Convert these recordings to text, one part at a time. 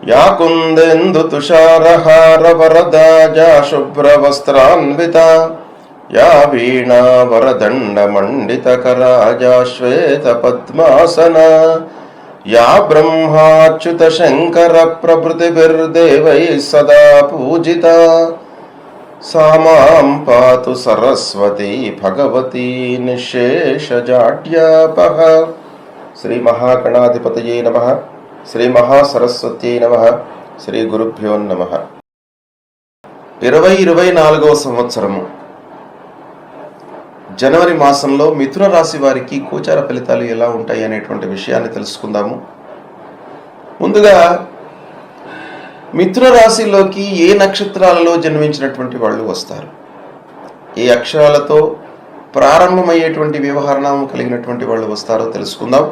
या कुन्देन्दु तुषारहार वरदाजा शुभ्रवस्त्रान्विता या वीणा वरदण्ड मण्डितकराजा श्वेतपद्मासना या ब्रह्माच्युत शङ्कर प्रभृतिभिर्देवैः सदा पूजिता सा मां पातु सरस्वती भगवती निःशेषजाड्यापः। श्री महागणाधिपतये नमः। శ్రీ మహాసరస్వత్యై నమః. శ్రీ గురుభ్యో నమః. 2024వ సంవత్సరము జనవరి మాసంలో మిథున రాశి వారికి గోచార ఫలితాలు ఎలా ఉంటాయి అనేటువంటి విషయాన్ని తెలుసుకుందాము. ముందుగా మిథున రాశిలోకి ఏ నక్షత్రాలలో జన్మించినటువంటి వాళ్ళు వస్తారు, ఏ అక్షరాలతో ప్రారంభమయ్యేటువంటి వ్యవహారనామం కలిగినటువంటి వాళ్ళు వస్తారో తెలుసుకుందాం.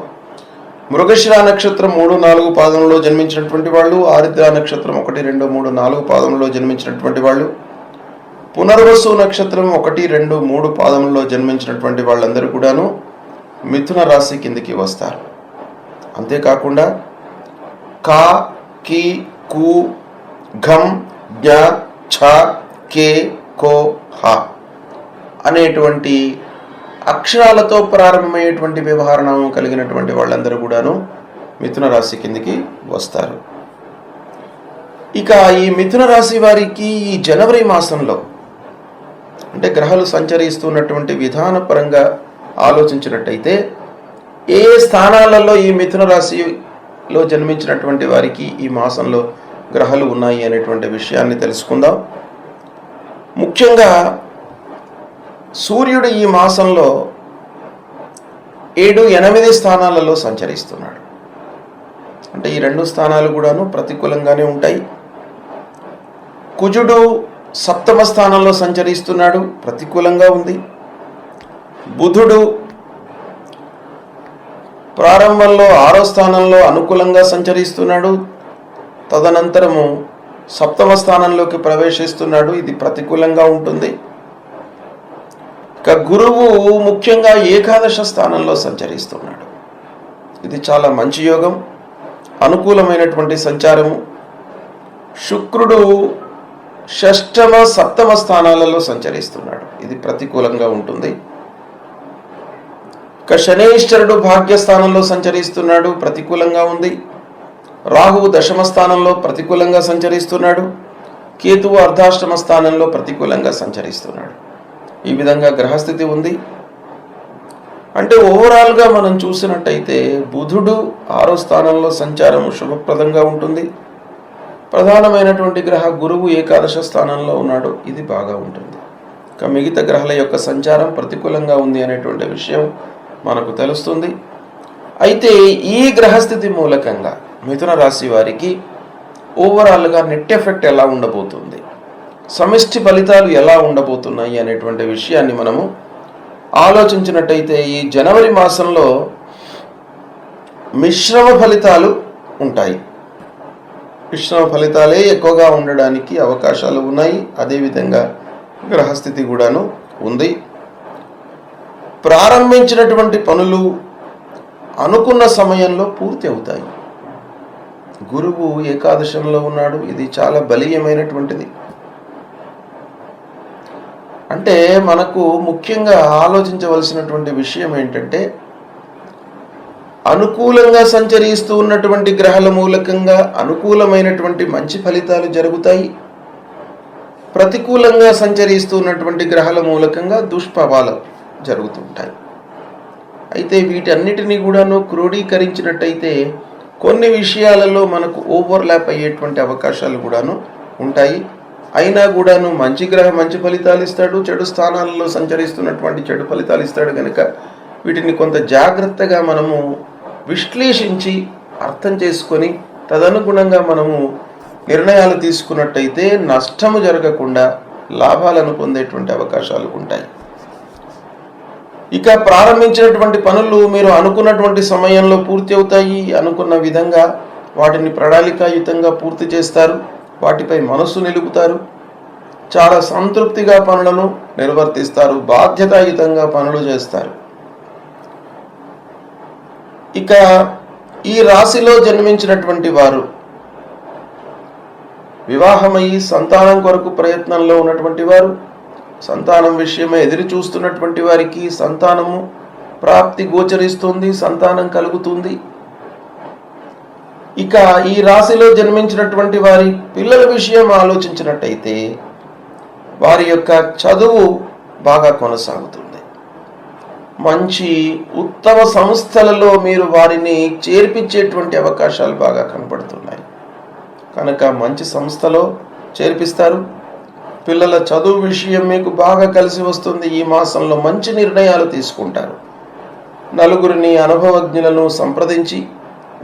మృగశిర నక్షత్రం 3, 4 పాదములలో జన్మించినటువంటి వాళ్ళు, ఆరుద్ర నక్షత్రం 1, 2, 3, 4 పాదములలో జన్మించినటువంటి వాళ్ళు, పునర్వసు నక్షత్రం 1, 2, 3 పాదములలో జన్మించినటువంటి వాళ్ళందరూ కూడాను మిథున రాశి కిందికి వస్తారు. అంతేకాకుండా కా, కి, కు, ఘం, జ్ఞ, ఛ, కే, కో, హ అనేటువంటి అక్షరాలతో ప్రారంభమయ్యేటువంటి వ్యవహారనామం కలిగినటువంటి వాళ్ళందరూ కూడాను మిథున రాశి కిందికి వస్తారు. ఇక ఈ మిథున రాశి వారికి ఈ జనవరి మాసంలో అంటే గ్రహాలు సంచరిస్తున్నటువంటి విధానపరంగా ఆలోచించినట్టయితే ఏ స్థానాలలో ఈ మిథున రాశిలో జన్మించినటువంటి వారికి ఈ మాసంలో గ్రహాలు ఉన్నాయి అనేటువంటి విషయాన్ని తెలుసుకుందాం. ముఖ్యంగా సూర్యుడు ఈ మాసంలో 7, 8 స్థానాలలో సంచరిస్తున్నాడు. అంటే ఈ 2 స్థానాలు కూడాను ప్రతికూలంగానే ఉంటాయి. కుజుడు 7వ స్థానంలో సంచరిస్తున్నాడు, ప్రతికూలంగా ఉంది. బుధుడు ప్రారంభంలో 6వ స్థానంలో అనుకూలంగా సంచరిస్తున్నాడు, తదనంతరము 7వ స్థానంలోకి ప్రవేశిస్తున్నాడు, ఇది ప్రతికూలంగా ఉంటుంది. ఇక గురువు ముఖ్యంగా ఏకాదశ స్థానంలో సంచరిస్తున్నాడు, ఇది చాలా మంచి యోగం, అనుకూలమైనటువంటి సంచారము. శుక్రుడు 6వ, 7వ స్థానాలలో సంచరిస్తున్నాడు, ఇది ప్రతికూలంగా ఉంటుంది. ఇక శనైశ్వరుడు భాగ్యస్థానంలో సంచరిస్తున్నాడు, ప్రతికూలంగా ఉంది. రాహువు 10వ స్థానంలో ప్రతికూలంగా సంచరిస్తున్నాడు, కేతువు అర్ధాష్టమ స్థానంలో ప్రతికూలంగా సంచరిస్తున్నాడు. ఈ విధంగా గ్రహస్థితి ఉంది. అంటే ఓవరాల్గా మనం చూసినట్టయితే బుధుడు 6వ స్థానంలో సంచారము శుభప్రదంగా ఉంటుంది. ప్రధానమైనటువంటి గ్రహ గురువు ఏకాదశ స్థానంలో ఉన్నాడు, ఇది బాగా ఉంటుంది. ఇక మిగతా గ్రహాల యొక్క సంచారం ప్రతికూలంగా ఉంది అనేటువంటి విషయం మనకు తెలుస్తుంది. అయితే ఈ గ్రహస్థితి మూలకంగా మిథున రాశి వారికి ఓవరాల్గా నెట్ ఎఫెక్ట్ ఎలా ఉండబోతుంది, సమిష్టి ఫలితాలు ఎలా ఉండబోతున్నాయి అనేటువంటి విషయాన్ని మనము ఆలోచించినట్టయితే ఈ జనవరి మాసంలో మిశ్రమ ఫలితాలు ఉంటాయి. మిశ్రమ ఫలితాలే ఎక్కువగా ఉండడానికి అవకాశాలు ఉన్నాయి. అదేవిధంగా గ్రహస్థితి కూడాను ఉంది. ప్రారంభించినటువంటి పనులు అనుకున్న సమయంలో పూర్తి అవుతాయి. గురువు ఏకాదశంలో ఉన్నాడు, ఇది చాలా బలీయమైనటువంటిది. అంటే మనకు ముఖ్యంగా ఆలోచించవలసినటువంటి విషయం ఏంటంటే అనుకూలంగా సంచరిస్తూ ఉన్నటువంటి గ్రహాల మూలకంగా అనుకూలమైనటువంటి మంచి ఫలితాలు జరుగుతాయి. ప్రతికూలంగా సంచరిస్తూ ఉన్నటువంటి గ్రహాల మూలకంగా దుష్ప్రభావాలు జరుగుతుంటాయి. అయితే వీటన్నిటినీ కూడాను క్రోడీకరించినట్టయితే కొన్ని విషయాలలో మనకు ఓవర్లాప్ అయ్యేటువంటి అవకాశాలు కూడాను ఉంటాయి. అయినా కూడాను మంచి గ్రహం మంచి ఫలితాలు ఇస్తాడు, చెడు స్థానాలలో సంచరిస్తున్నటువంటి చెడు ఫలితాలు ఇస్తాడు. కనుక వీటిని కొంత జాగ్రత్తగా మనము విశ్లేషించి అర్థం చేసుకొని తదనుగుణంగా మనము నిర్ణయాలు తీసుకున్నట్టయితే నష్టము జరగకుండా లాభాలను పొందేటువంటి అవకాశాలు ఉంటాయి. ఇక ప్రారంభించినటువంటి పనులు మీరు అనుకున్నటువంటి సమయంలో పూర్తి అవుతాయి. అనుకున్న విధంగా వాటిని ప్రణాళికాయుతంగా పూర్తి చేస్తారు, వాటిపై మనస్సు నిలుపుతారు, చాలా సంతృప్తిగా పనులను నిర్వర్తిస్తారు, బాధ్యతాయుతంగా పనులు చేస్తారు. ఇక ఈ రాశిలో జన్మించినటువంటి వారు వివాహమయ్యి సంతానం కొరకు ప్రయత్నంలో ఉన్నటువంటి వారు, సంతానం విషయమై ఎదురు చూస్తున్నటువంటి వారికి సంతానము ప్రాప్తి గోచరిస్తుంది, సంతానం కలుగుతుంది. ఇక ఈ రాశిలో జన్మించినటువంటి వారి పిల్లల విషయం ఆలోచించినట్టయితే వారి యొక్క చదువు బాగా కొనసాగుతుంది. మంచి ఉత్తమ సంస్థలలో మీరు వారిని చేర్పించేటువంటి అవకాశాలు బాగా కనపడుతున్నాయి కనుక మంచి సంస్థలో చేర్పిస్తారు. పిల్లల చదువు విషయం మీకు బాగా కలిసి వస్తుంది. ఈ మాసంలో మంచి నిర్ణయాలు తీసుకుంటారు. నలుగురిని అనుభవజ్ఞులను సంప్రదించి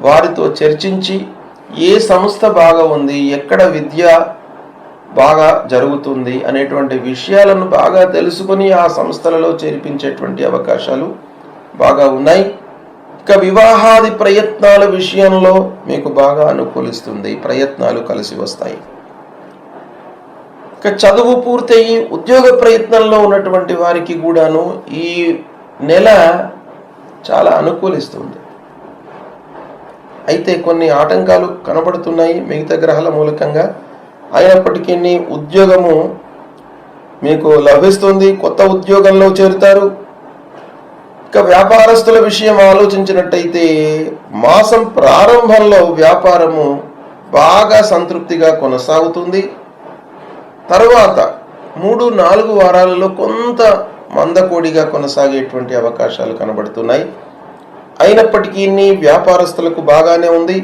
వారితో చర్చించి ఏ సంస్థ బాగా ఉంది, ఎక్కడ విద్య బాగా జరుగుతుంది అనేటువంటి విషయాలను బాగా తెలుసుకొని ఆ సంస్థలలో చేర్పించేటువంటి అవకాశాలు బాగా ఉన్నాయి. ఇక వివాహాది ప్రయత్నాల విషయంలో మీకు బాగా అనుకూలిస్తుంది, ప్రయత్నాలు కలిసి వస్తాయి. ఇక చదువు పూర్తయి ఉద్యోగ ప్రయత్నంలో ఉన్నటువంటి వారికి కూడాను ఈ నెల చాలా అనుకూలిస్తుంది. అయితే కొన్ని ఆటంకాలు కనబడుతున్నాయి మిగతా గ్రహాల మూలకంగా. అయినప్పటికీ ఉద్యోగము మీకు లభిస్తుంది, కొత్త ఉద్యోగంలో చేరుతారు. ఇక వ్యాపారస్తుల విషయం ఆలోచించినట్టయితే మాసం ప్రారంభంలో వ్యాపారము బాగా సంతృప్తిగా కొనసాగుతుంది. తర్వాత 3-4 వారాలలో కొంత మందకోడిగా కొనసాగేటువంటి అవకాశాలు కనబడుతున్నాయి. అయినప్పటికీ వ్యాపారస్తులకు బాగానే ఉంది.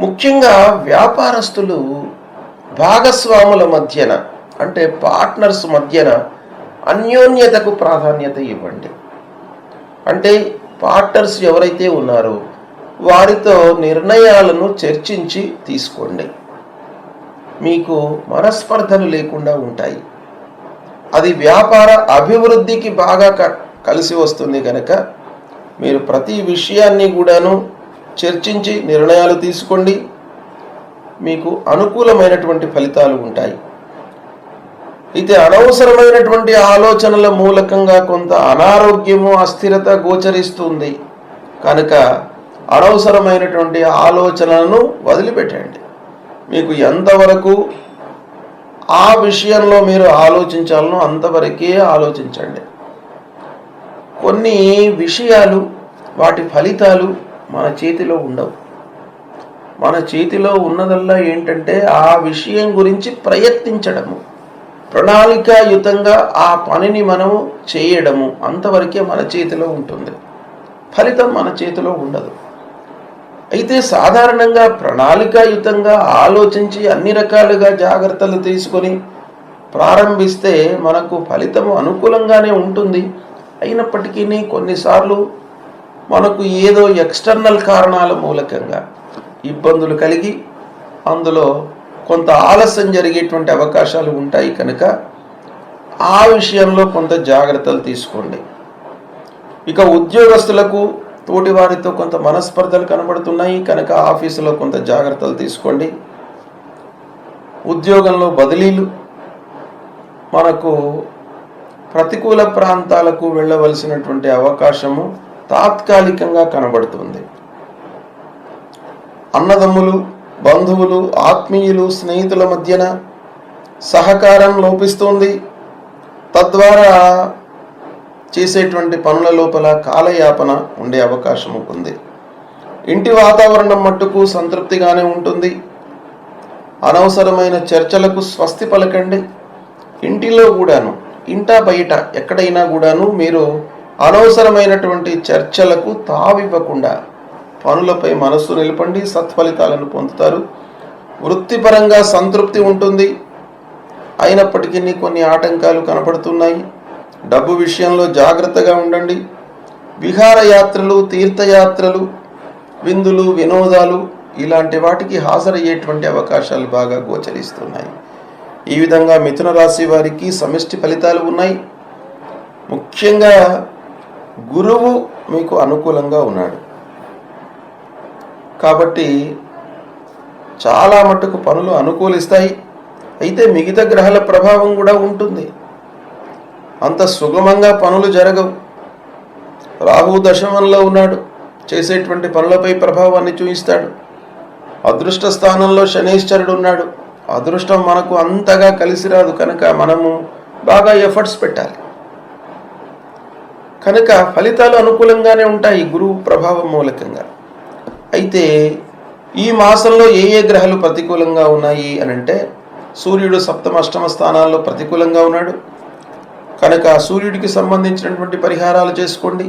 ముఖ్యంగా వ్యాపారస్తులు భాగస్వాముల మధ్యన అంటే పార్ట్నర్స్ మధ్యన అన్యోన్యతకు ప్రాధాన్యత ఇవ్వండి. అంటే పార్ట్నర్స్ ఎవరైతే ఉన్నారో వారితో నిర్ణయాలను చర్చించి తీసుకోండి. మీకు మనస్పర్ధలు లేకుండా ఉంటాయి. అది వ్యాపార అభివృద్ధికి బాగా కలిసి వస్తుంది కనుక మీరు ప్రతి విషయాన్ని కూడాను చర్చించి నిర్ణయాలు తీసుకోండి. మీకు అనుకూలమైనటువంటి ఫలితాలు ఉంటాయి. అయితే అనవసరమైనటువంటి ఆలోచనల మూలకంగా కొంత అనారోగ్యము, అస్థిరత గోచరిస్తుంది కనుక అనవసరమైనటువంటి ఆలోచనలను వదిలిపెట్టండి. మీకు ఎంతవరకు ఆ విషయంలో మీరు ఆలోచించాలనో అంతవరకే ఆలోచించండి. కొన్ని విషయాలు వాటి ఫలితాలు మన చేతిలో ఉండవు. మన చేతిలో ఉన్నదల్లా ఏంటంటే ఆ విషయం గురించి ప్రయత్నించడము, ప్రణాళికాయుతంగా ఆ పనిని మనము చేయడము, అంతవరకే మన చేతిలో ఉంటుంది. ఫలితం మన చేతిలో ఉండదు. అయితే సాధారణంగా ప్రణాళికాయుతంగా ఆలోచించి అన్ని రకాలుగా జాగ్రత్తలు తీసుకొని ప్రారంభిస్తే మనకు ఫలితము అనుకూలంగానే ఉంటుంది. అయినప్పటికీ కొన్నిసార్లు మనకు ఏదో ఎక్స్టర్నల్ కారణాల మూలకంగా ఇబ్బందులు కలిగి అందులో కొంత ఆలస్యం జరిగేటువంటి అవకాశాలు ఉంటాయి కనుక ఆ విషయంలో కొంత జాగ్రత్తలు తీసుకోండి. ఇక ఉద్యోగస్తులకు తోటి వారితో కొంత మనస్పర్ధలు కనబడుతున్నాయి కనుక ఆఫీసులో కొంత జాగ్రత్తలు తీసుకోండి. ఉద్యోగంలో బదిలీలు, మనకు ప్రతికూల ప్రాంతాలకు వెళ్ళవలసినటువంటి అవకాశము తాత్కాలికంగా కనబడుతుంది. అన్నదమ్ములు, బంధువులు, ఆత్మీయులు, స్నేహితుల మధ్యన సహకారం లోపిస్తుంది. తద్వారా చేసేటువంటి పనుల లోపల కాలయాపన ఉండే అవకాశం ఉంది. ఇంటి వాతావరణం మట్టుకు సంతృప్తిగానే ఉంటుంది. అనవసరమైన చర్చలకు స్వస్తి పలకండి. ఇంటిలో కూడాను, ఇంటా బయట ఎక్కడైనా కూడాను మీరు అనవసరమైనటువంటి చర్చలకు తావివ్వకుండా పనులపై మనస్సు నిలపండి, సత్ఫలితాలను పొందుతారు. వృత్తిపరంగా సంతృప్తి ఉంటుంది. అయినప్పటికీ కొన్ని ఆటంకాలు కనపడుతున్నాయి. డబ్బు విషయంలో జాగ్రత్తగా ఉండండి. విహారయాత్రలు, తీర్థయాత్రలు, విందులు, వినోదాలు ఇలాంటి వాటికి హాజరయ్యేటువంటి అవకాశాలు బాగా గోచరిస్తున్నాయి. ఈ విధంగా మిథున రాశి వారికి సమిష్టి ఫలితాలు ఉన్నాయి. ముఖ్యంగా గురువు మీకు అనుకూలంగా ఉన్నాడు కాబట్టి చాలా మట్టుకు పనులు అనుకూలిస్తాయి. అయితే మిగతా గ్రహాల ప్రభావం కూడా ఉంటుంది. అంత సుగమంగా పనులు జరగవు. రాహు దశమంలో ఉన్నాడు, చేసేటువంటి పనులపై ప్రభావాన్ని చూపిస్తాడు. అదృష్ట స్థానంలో శనీశ్వరుడు ఉన్నాడు, అదృష్టం మనకు అంతగా కలిసి రాదు కనుక మనము బాగా ఎఫర్ట్స్ పెట్టాలి. కనుక ఫలితాలు అనుకూలంగానే ఉంటాయి గురువు ప్రభావం మూలకంగా. అయితే ఈ మాసంలో ఏ గ్రహాలు ప్రతికూలంగా ఉన్నాయి అని అంటే, సూర్యుడు సప్తమ అష్టమ స్థానాల్లో ప్రతికూలంగా ఉన్నాడు కనుక సూర్యుడికి సంబంధించినటువంటి పరిహారాలు చేసుకోండి.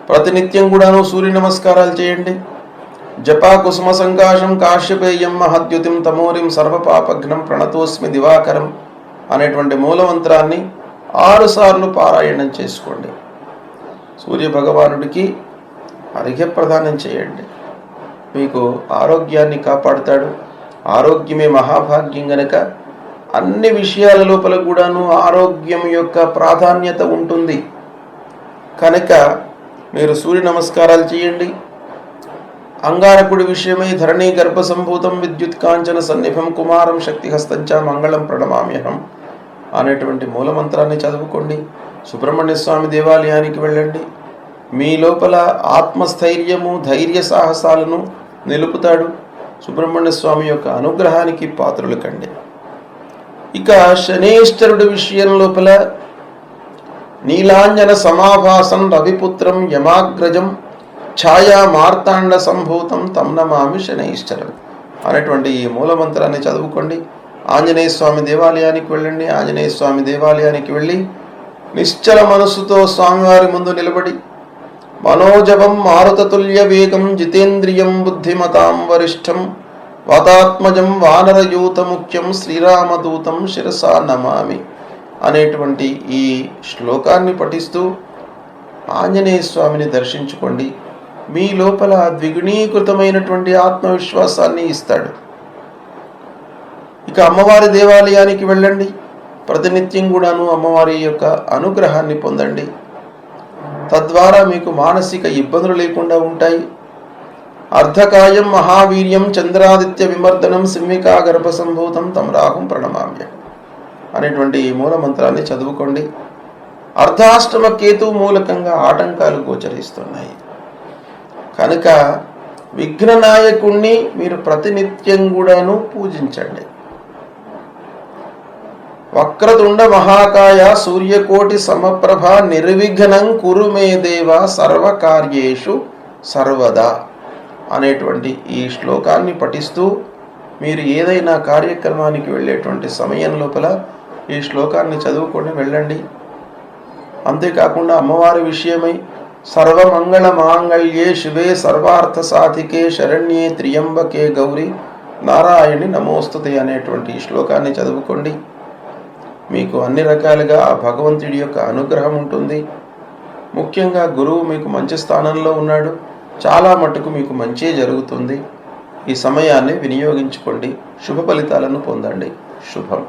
ప్రతినిత్యం కూడాను సూర్య నమస్కారాలు చేయండి. జపా కుసుమ సంకాశం కాశ్యపేయం మహద్యుతిం తమోరిం సర్వపాపఘ్నం ప్రణతోస్మి దివాకరం అనేటువంటి మూలమంత్రాన్ని 6 సార్లు పారాయణం చేసుకోండి. సూర్య భగవానుడికి అర్ఘ్య ప్రదానం చేయండి. మీకు ఆరోగ్యాన్ని కాపాడుతాడు. ఆరోగ్యమే మహాభాగ్యం గనక అన్ని విషయాల లోపల కూడాను ఆరోగ్యం యొక్క ప్రాధాన్యత ఉంటుంది. కనుక మీరు సూర్య నమస్కారాలు చేయండి. అంగారకుడి విషయమై ధరణి గర్భ సంభూతం విద్యుత్ కాంచన సన్నిభం కుమారం శక్తిహస్తంచ మంగళం ప్రణమామ్యహం అనేటువంటి మూలమంత్రాన్ని చదువుకోండి. సుబ్రహ్మణ్య స్వామి దేవాలయానికి వెళ్ళండి. మీ లోపల ఆత్మస్థైర్యము ధైర్య సాహసాలను నిలుపుతాడు. సుబ్రహ్మణ్య స్వామి యొక్క అనుగ్రహానికి పాత్రులు కండి. ఇక శనేశ్వరుడి విషయం లోపల నీలాంజన సమాభాసం రవిపుత్రం యమాగ్రజం ఛాయా మార్తాండ సంభూతం తం నమామి శనైశ్వరం అనేటువంటి ఈ మూలమంత్రాన్ని చదువుకోండి. ఆంజనేయ స్వామి దేవాలయానికి వెళ్ళండి. ఆంజనేయ స్వామి దేవాలయానికి వెళ్ళి నిశ్చల మనస్సుతో స్వామివారి ముందు నిలబడి మనోజవం మారుతతుల్య వేగం జితేంద్రియం బుద్ధిమతాం వరిష్టం వాతాత్మజం వానరయూత ముఖ్యం శ్రీరామదూతం శిరసా నమామి అనేటువంటి ఈ శ్లోకాన్ని పఠిస్తూ ఆంజనేయ స్వామిని దర్శించుకోండి. మీ లోపల ద్విగుణీకృతమైనటువంటి ఆత్మవిశ్వాసాన్ని ఇస్తాడు. ఇక అమ్మవారి దేవాలయానికి వెళ్ళండి. ప్రతినిత్యం కూడాను అమ్మవారి యొక్క అనుగ్రహాన్ని పొందండి. తద్వారా మీకు మానసిక ఇబ్బందులు లేకుండా ఉంటాయి. అర్ధకాయం మహావీర్యం చంద్రాదిత్య విమర్దనం సింహికా గర్భ సంభూతం తం రాహుం ప్రణమామ్య అనేటువంటి మూలమంత్రాన్ని చదువుకోండి. అర్ధాష్టమ కేతు మూలకంగా ఆటంకాలు గోచరిస్తున్నాయి కనుక విఘ్ననాయకుణ్ణి మీరు ప్రతినిత్యం కూడాను పూజించండి. వక్రతుండ మహాకాయ సూర్యకోటి సమప్రభ నిర్విఘ్నం కురు మే దేవ సర్వకార్యేషు సర్వదా అనేటువంటి ఈ శ్లోకాన్ని పఠిస్తూ మీరు ఏదైనా కార్యక్రమానికి వెళ్ళేటువంటి సమయం లోపల ఈ శ్లోకాన్ని చదువుకొని వెళ్ళండి. అంతేకాకుండా అమ్మవారి విషయమై సర్వమంగళ మాంగళ్యే శివే సర్వార్థ సాధికే శరణ్యే త్రియంబకే గౌరీ నారాయణి నమోస్తుతే అనేటువంటి ఈ శ్లోకాన్ని చదువుకోండి. మీకు అన్ని రకాలుగా ఆ భగవంతుడి యొక్క అనుగ్రహం ఉంటుంది. ముఖ్యంగా గురువు మీకు మంచి స్థానంలో ఉన్నాడు. చాలా మటుకు మీకు మంచి జరుగుతుంది. ఈ సమయాన్ని వినియోగించుకోండి. శుభ ఫలితాలను పొందండి. శుభం.